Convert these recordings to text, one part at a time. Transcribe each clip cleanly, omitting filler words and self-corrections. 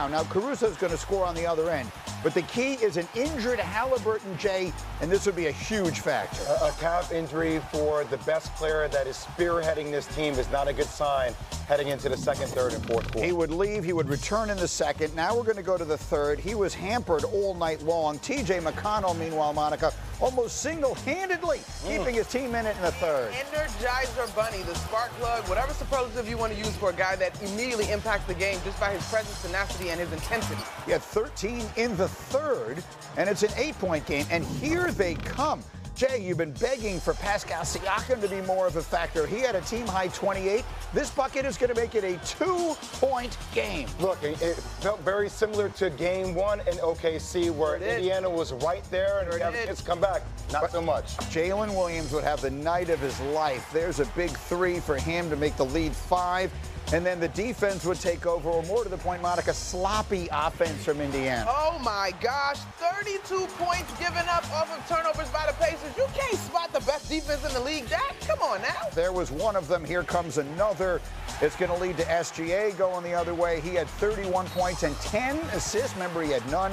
down. Now, Caruso's going to score on the other end. But the key is an injured Haliburton, Jay, and this would be a huge factor. A calf injury for the best player that is spearheading this team is not a good sign heading into the second, third, and fourth quarter. He would leave. He would return in the second. Now we're going to go to the third. He was hampered all night long. T.J. McConnell, meanwhile, Monica, almost single-handedly keeping his team in it in the third. Energizer Bunny, the spark plug, whatever superlative you want to use for a guy that immediately impacts the game just by his presence, tenacity, and his intensity. He had 13 in the third, and it's an 8-point game. And here they come. Jay, you've been begging for Pascal Siakam to be more of a factor. He had a team-high 28. This bucket is going to make it a 2-point game. Look, it felt very similar to Game 1 in OKC, where Indiana was right there, and the kids come back. Not so much. Jalen Williams would have the night of his life. There's a big three for him to make the lead 5. And then the defense would take over, or more to the point, Monica, sloppy offense from Indiana. Oh, my gosh. 32 points given up off of turnovers by the Pacers. You can't spot the best defense in the league, Jack. Come on now. There was one of them. Here comes another. It's going to lead to SGA going the other way. He had 31 points and 10 assists. Remember, he had none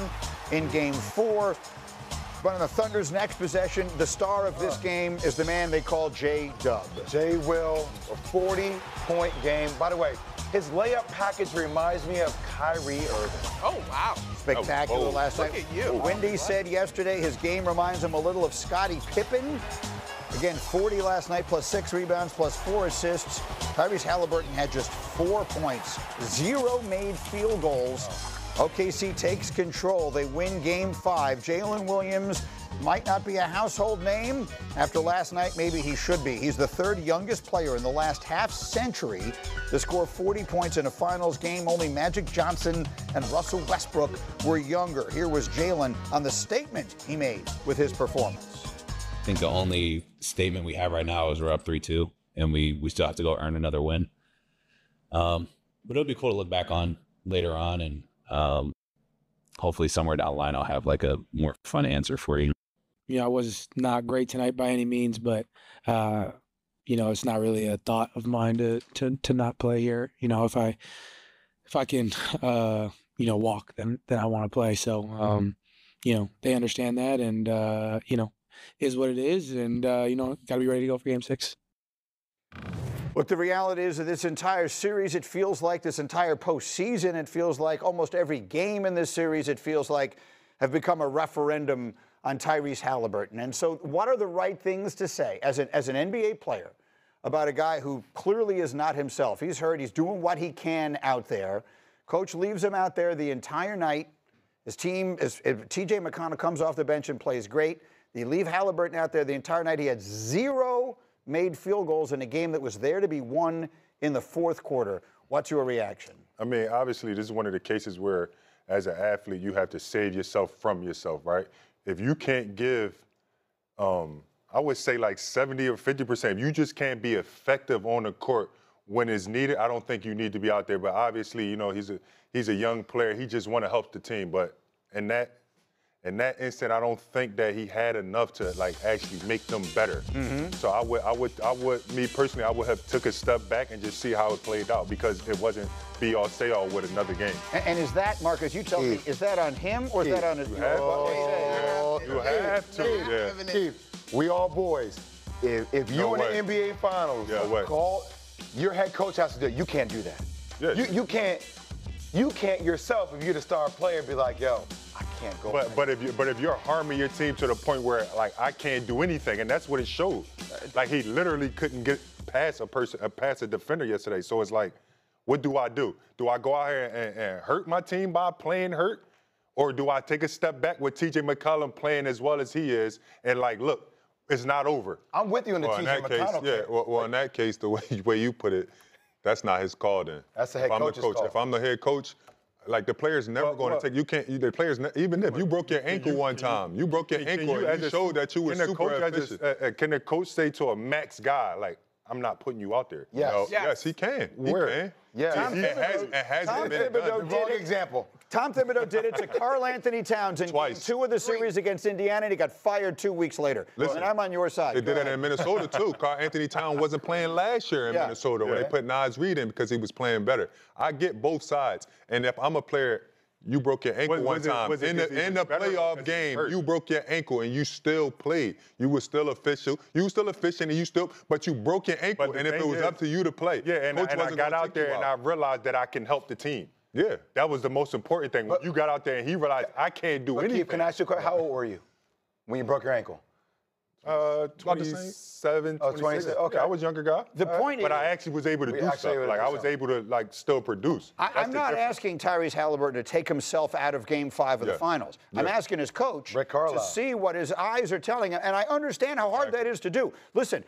in Game 4. But on the Thunder's next possession, the star of this game is the man they call J-Dub. J-Will, a 40-point game. By the way, his layup package reminds me of Kyrie Irving. Oh, wow. Spectacular last night. Look at you. Wendy said yesterday his game reminds him a little of Scottie Pippen. Again, 40 last night, plus 6 rebounds, plus 4 assists. Tyrese Haliburton had just 4 points, 0 made field goals. OKC takes control. They win Game 5. Jalen Williams might not be a household name. After last night, maybe he should be. He's the 3rd youngest player in the last half-century to score 40 points in a finals game. Only Magic Johnson and Russell Westbrook were younger. Here was Jalen on the statement he made with his performance. I think the only statement we have right now is we're up 3-2, and we still have to go earn another win. But it'll be cool to look back on later on, and hopefully somewhere down the line I'll have like a more fun answer for you. You know, I was not great tonight by any means, but you know, it's not really a thought of mine to not play here. You know, if I can you know, walk, then I want to play. So you know, they understand that, and you know, is what it is, and you know, got to be ready to go for Game 6. Look, the reality is that this entire series, it feels like this entire postseason, it feels like almost every game in this series, it feels like have become a referendum on Tyrese Haliburton. And so what are the right things to say as an NBA player about a guy who clearly is not himself? He's hurt. He's doing what he can out there. Coach leaves him out there the entire night. His team, T.J. McConnell comes off the bench and plays great. They leave Haliburton out there the entire night. He had 0 made field goals in a game that was there to be won in the 4th quarter. What's your reaction? I mean, obviously, this is one of the cases where, as an athlete, you have to save yourself from yourself, right? If you can't give, I would say like 70 or 50%, if you just can't be effective on the court when it's needed, I don't think you need to be out there. But obviously, you know, he's a young player. He just want to help the team. But in that instant, I don't think that he had enough to like actually make them better. So I would, me personally, I would have took a step back and just see how it played out, because it wasn't be all say all with another game. And is that, Marcus, you tell me, is that on him or is that on his? You have to. Yeah. Keith, we all boys. If you in the NBA Finals, your head coach has to do it. You can't do that. Yeah. You can't yourself, if you're the star player, be like, yo, I can't go. But if you're harming your team to the point where like I can't do anything, and that's what it showed. Like he literally couldn't get past a defender yesterday. So it's like, what do I do? Do I go out here and hurt my team by playing hurt, or do I take a step back with T.J. McCollum playing as well as he is, and like, look, it's not over. I'm with you in the T.J. McCollum case. Yeah. Well, in that case, the way you put it, that's not his call then. That's the head coach's call. If I'm the head coach, like the player's never going to take. You can't. The players, even if you broke your ankle one time, you broke your ankle. You showed that you were super efficient. Can the coach say to a max guy, like, I'm not putting you out there? Yes. You know? Yes, he can. Where? He can. Yeah. Tom Thibodeau did it to Karl Anthony Towns in Twice. 2 of the series against Indiana, and he got fired 2 weeks later. Listen, and I'm on your side. They did that in Minnesota, too. Karl Anthony Towns wasn't playing last year in Minnesota when they put Naz Reid in because he was playing better. I get both sides. And if I'm a player, You broke your ankle one time. was it In 'cause he the was better or playoff 'cause he was game, hurt? you broke your ankle and you still played. You were still official. You were still efficient and but you broke your ankle. But And the if it thing was is- up to you to play, Yeah, and coach I wasn't got gonna out take you there and I realized that I can help the team. Yeah. That was the most important thing. When you got out there and he realized I can't do anything. Keith, can I ask you a question? How old were you when you broke your ankle? 27, Oh, 26. 26, okay. Yeah, I was a younger guy. The point But is, I actually was able to We do actually stuff. able to Like do I was something. able to like still produce. I'm That's the not difference. asking Tyrese Haliburton to take himself out of Game 5 of the Yeah. finals. I'm asking his coach Rick to Carlisle. see what his eyes are telling him, and I understand how hard that is to do. Listen,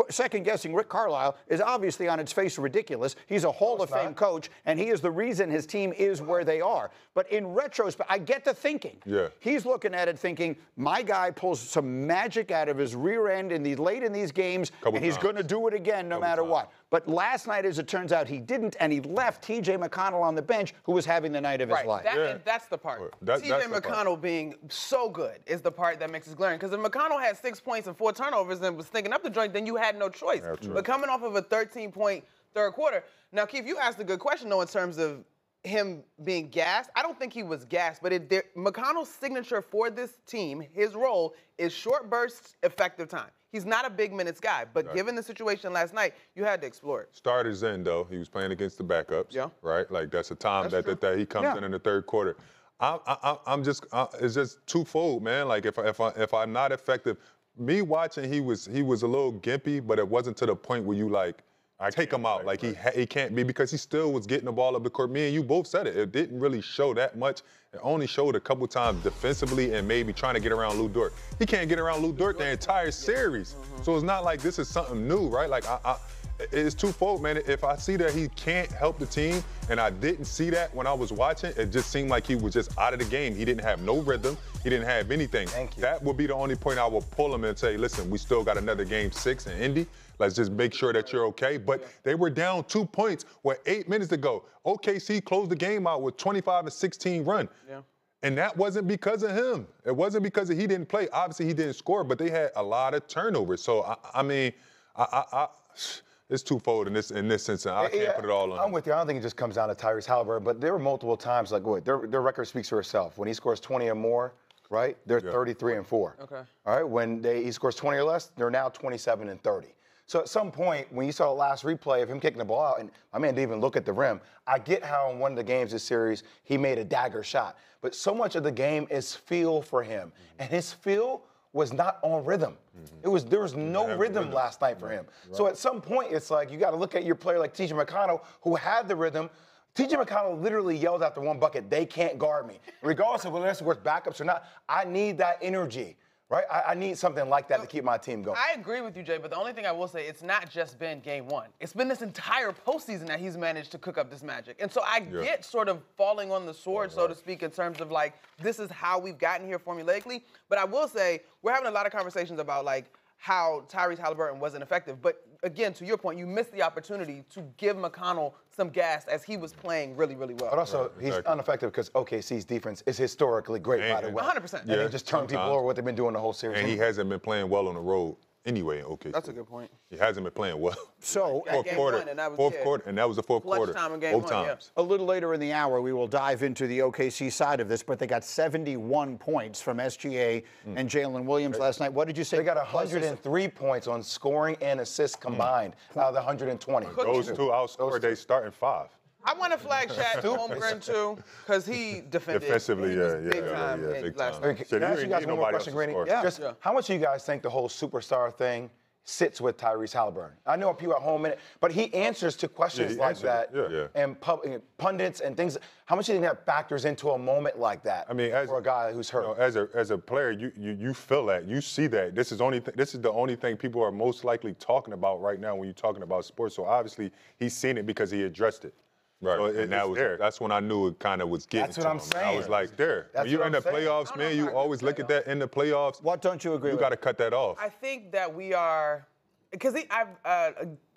second-guessing Rick Carlisle is obviously on its face ridiculous. He's a Hall of Fame coach, and he is the reason his team is where they are. But in retrospect, I get the thinking. Yeah. He's looking at it thinking, my guy pulls some magic out of his rear end late in these games, and he's going to do it again no matter what. But last night, as it turns out, he didn't, and he left T.J. McConnell on the bench, who was having the night of his life. That's the part. That's T.J. the part. McConnell being so good is the part that makes us glaring. Because if McConnell had 6 points and 4 turnovers and was thinking up the joint, then you had no choice. But coming off of a 13-point third quarter. Now, Keith, you asked a good question, though, in terms of him being gassed. I don't think he was gassed, but McConnell's signature for this team, his role, is short bursts, effective time. He's not a big minutes guy, but given the situation last night, you had to explore it. Starters in though. He was playing against the backups. Yeah. Right. Like that's a time that he comes in the third quarter. I'm just it's just twofold, man. Like if I'm not effective, me watching he was a little gimpy, but it wasn't to the point where you like take him out. Like he can't be because he still was getting the ball up the court. Me and you both said it. It didn't really show that much. It only showed a couple times defensively and maybe trying to get around Lou Dort. He can't get around Lou Dort the entire series. So it's not like this is something new, right? Like it's twofold, man. If I see that he can't help the team, and I didn't see that when I was watching, it just seemed like he was just out of the game. He didn't have no rhythm. He didn't have anything. Thank you. That would be the only point I will pull him and say, listen, we still got another game 6 in Indy. Let's just make sure that you're okay. But they were down 2 points with 8 minutes to go. OKC closed the game out with 25-16 run. Yeah. And that wasn't because of him. It wasn't because he didn't play. Obviously, he didn't score, but they had a lot of turnovers. So, I mean, it's twofold in this sense, and I can't put it all on I'm him. with you. I don't think it just comes down to Tyrese Haliburton, but there were multiple times, like, their record speaks for itself. When he scores 20 or more, right, they're 33-4. Okay. All right, when he scores 20 or less, they're now 27-30. So at some point, when you saw the last replay of him kicking the ball out, and my man didn't even look at the rim, I get how in one of the games this series, he made a dagger shot. But so much of the game is feel for him. And his feel was not on rhythm. There was no rhythm last night for him. Right. So at some point, it's like you got to look at your player like T.J. McConnell, who had the rhythm. T.J. McConnell literally yelled after one bucket, "They can't guard me." Regardless of whether it's worth backups or not, I need that energy. Right? I need something like that to keep my team going. I agree with you, Jay, but the only thing I will say, it's not just been game 1. It's been this entire postseason that he's managed to cook up this magic. And so I get sort of falling on the sword, so to speak, in terms of, like, this is how we've gotten here formulaically. But I will say, we're having a lot of conversations about, like, how Tyrese Haliburton wasn't effective. But, again, to your point, you missed the opportunity to give McConnell some gas as he was playing really, really well. But also, he's ineffective because OKC's defense is historically great, by the way. 100%. And they just turned people over what they've been doing the whole series. And he hasn't been playing well on the road anyway in OKC. That's a good point. He hasn't been playing well. So, Game one, and that was quarter, and that was the fourth clutch quarter. time in game both one, times. a little later in the hour, we will dive into the OKC side of this, but they got 71 points from SGA and Jalen Williams last night. What did you say? They got 103 points on scoring and assists combined out of the 120. Those two outscored they starting 5. I want to flag Shaq Holmgren, too, because he defended. Defensively, he was yeah, big time big last time. night. Can I ask you you guys ain't one more nobody question, else to Granny? score. Just how much do you guys think the whole superstar thing sits with Tyrese Haliburton? I know people at home in it, but he answers to questions he like answered that it, yeah. and pundits and things. How much do you think that factors into a moment like that for a guy who's hurt? As a player, you feel that, you see that. This is the only thing people are most likely talking about right now when you're talking about sports. So obviously he's seen it because he addressed it. Right, so and that's when I knew it kind of was getting That's what to I'm him. saying. I was like, when you're in the playoffs, man, you always look at that in the playoffs. What don't you agree with? You got to cut that off. I think that we are, because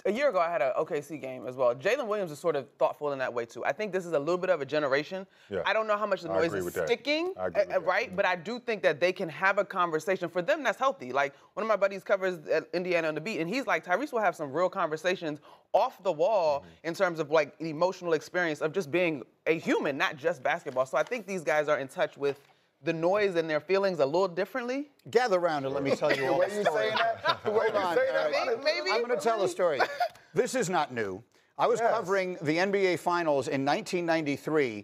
a year ago, I had an OKC game as well. Jalen Williams is sort of thoughtful in that way, too. I think this is a little bit of a generation. Yeah. I don't know how much the noise is sticking, right? But I do think that they can have a conversation. For them, that's healthy. Like, one of my buddies covers Indiana on the beat, and he's like, Tyrese will have some real conversations off the wall in terms of, like, the emotional experience of just being a human, not just basketball. So I think these guys are in touch with the noise and their feelings a little differently. Gather around and let me tell you all the story. Maybe. I'm going to tell a story. This is not new. I was covering the NBA Finals in 1993.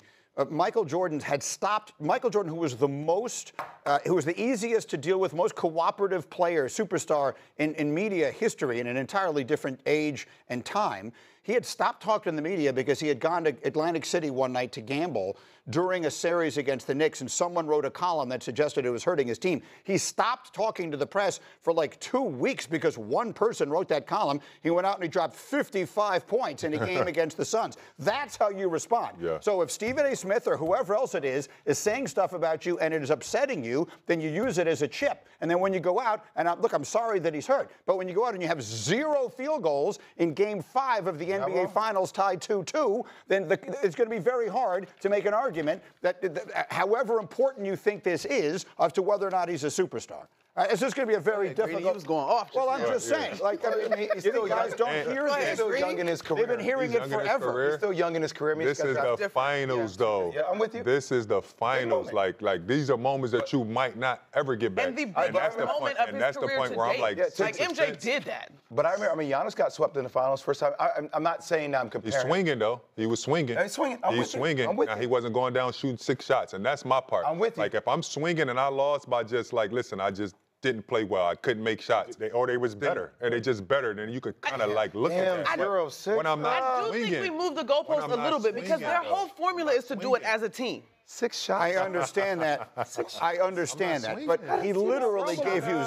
Michael Jordan had stopped. Michael Jordan, who was the easiest to deal with, most cooperative player, superstar in media history in an entirely different age and time. He had stopped talking to the media because he had gone to Atlantic City one night to gamble during a series against the Knicks, and someone wrote a column that suggested it was hurting his team. He stopped talking to the press for like 2 weeks because one person wrote that column. He went out and he dropped 55 points in a game against the Suns. That's how you respond. Yeah. So if Stephen A. Smith or whoever else it is saying stuff about you and it is upsetting you, then you use it as a chip. And then when you go out, and look, I'm sorry that he's hurt, but when you go out and you have 0 field goals in Game 5 of the NBA Finals tied 2-2, then it's going to be very hard to make an argument that however important you think this is as to whether or not he's a superstar. It's just going to be a very difficult. He was going off. Well, I'm just saying. Like, I mean, guys don't hear this. He's still young in his career. They've been hearing it forever. He's still young in his career. I mean, this is the finals, though. Yeah, I'm with you. This is the finals. Like these are moments that you might not ever get back. And the biggest moment of his career to where I'm date. like MJ did that. But I remember, Giannis got swept in the finals first time. I'm not saying I'm comparing. He's swinging, though. He was swinging. He's swinging. He's swinging. Now, he wasn't going down shooting 6 shots, and that's my part. I'm with you. Like, if I'm swinging and I lost by just, like, listen, I just didn't play well. I couldn't make shots. They was better. And they just better. Then you could kind of, like, look at that. 0-6. When I'm not I do swinging. think we moved the goalpost a little bit because their whole formula is to do it as a team. 6 shots. I understand that. I understand that. But he literally gave you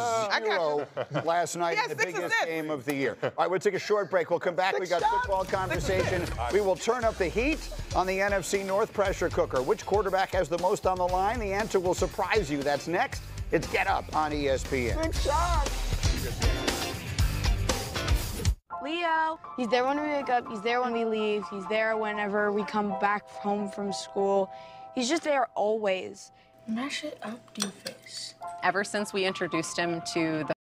0 last night in the biggest game of the year. All right, we'll take a short break. We'll come back. We got football conversation. We will turn up the heat on the NFC North pressure cooker. Which quarterback has the most on the line? The answer will surprise you. That's next. It's Get Up on ESPN. 6 shots. Leo. He's there when we wake up. He's there when we leave. He's there whenever we come back home from school. He's just there always. Mash it up, Doofus. Ever since we introduced him to the